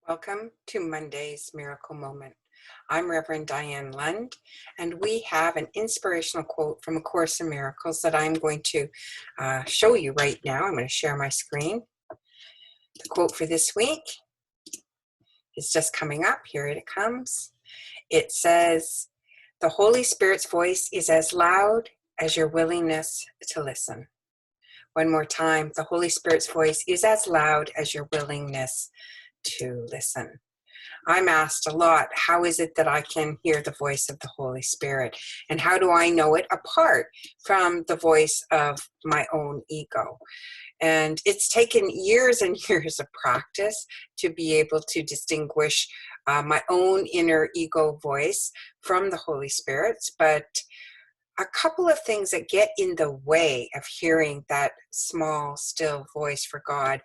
Welcome to Monday's Miracle Moment. I'm Reverend Diane Lund, and we have an inspirational quote from A Course in Miracles that I'm going to show you right now. I'm going to share my screen. The quote for this week is just coming up. Here it comes. It says, "The Holy Spirit's voice is as loud as your willingness to listen." One more time. The Holy Spirit's voice is as loud as your willingness to listen. I'm asked a lot, how is it that I can hear the voice of the Holy Spirit? And how do I know it apart from the voice of my own ego? And it's taken years and years of practice to be able to distinguish my own inner ego voice from the Holy Spirit's. But a couple of things that get in the way of hearing that small, still voice for God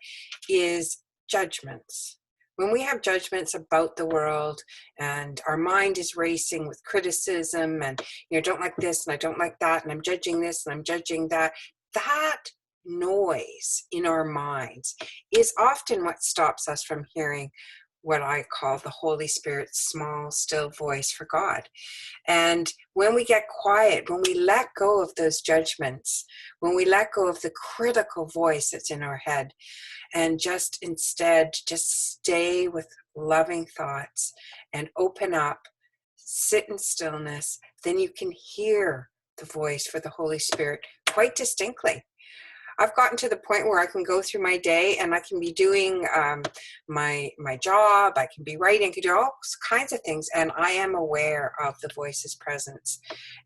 is judgments. When we have judgments about the world and our mind is racing with criticism and, don't like this and I don't like that and I'm judging this and I'm judging that, that noise in our minds is often what stops us from hearing what I call the Holy Spirit's small, still voice for God. And when we get quiet, when we let go of those judgments, when we let go of the critical voice that's in our head, and just instead just stay with loving thoughts and open up, sit in stillness, then you can hear the voice for the Holy Spirit quite distinctly. I've gotten to the point where I can go through my day and I can be doing my job, I can be writing, I can do all kinds of things, and I am aware of the voice's presence.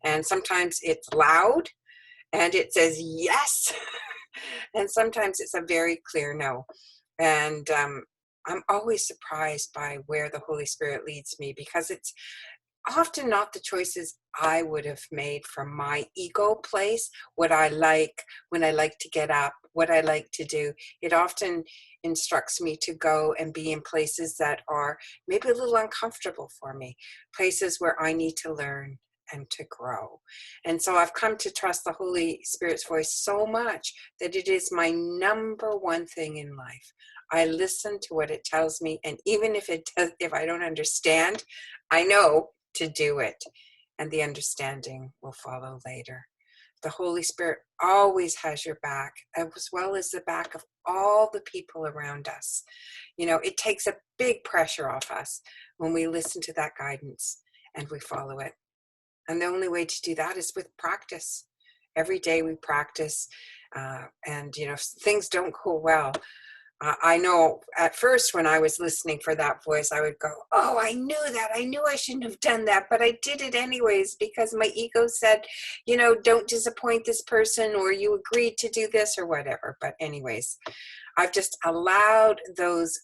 And sometimes it's loud and it says yes, and sometimes it's a very clear no. And I'm always surprised by where the Holy Spirit leads me, because it's often not the choices I would have made from my ego place, what I like, when I like to get up, what I like to do. It often instructs me to go and be in places that are maybe a little uncomfortable for me, places where I need to learn and to grow. And so I've come to trust the Holy Spirit's voice so much that it is my number one thing in life. I listen to what it tells me, and even if I don't understand, I know to do it, and the understanding will follow later. The Holy Spirit always has your back, as well as the back of all the people around us. It takes a big pressure off us when we listen to that guidance and we follow it. And the only way to do that is with practice. Every day we practice, and if things don't go well, I know at first when I was listening for that voice, I would go, oh, I knew that. I knew I shouldn't have done that, but I did it anyways because my ego said, don't disappoint this person, or you agreed to do this or whatever. But anyways, I've just allowed those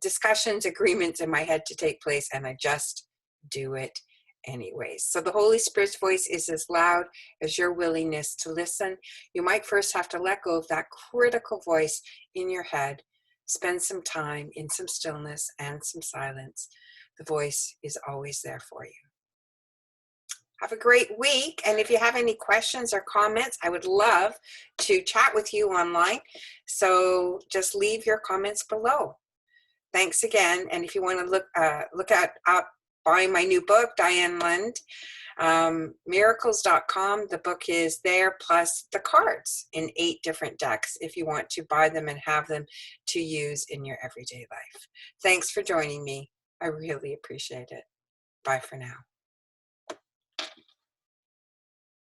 discussions, agreements in my head to take place, and I just do it anyways. So the Holy Spirit's voice is as loud as your willingness to listen. You might first have to let go of that critical voice in your head. Spend some time in some stillness and some silence. The voice is always there for you. Have a great week. And if you have any questions or comments, I would love to chat with you online. So just leave your comments below. Thanks again. And if you want to look up buying my new book, Diane Lund, miracles.com. The book is there, plus the cards in 8 different decks if you want to buy them and have them to use in your everyday life. Thanks for joining me. I really appreciate it. Bye for now.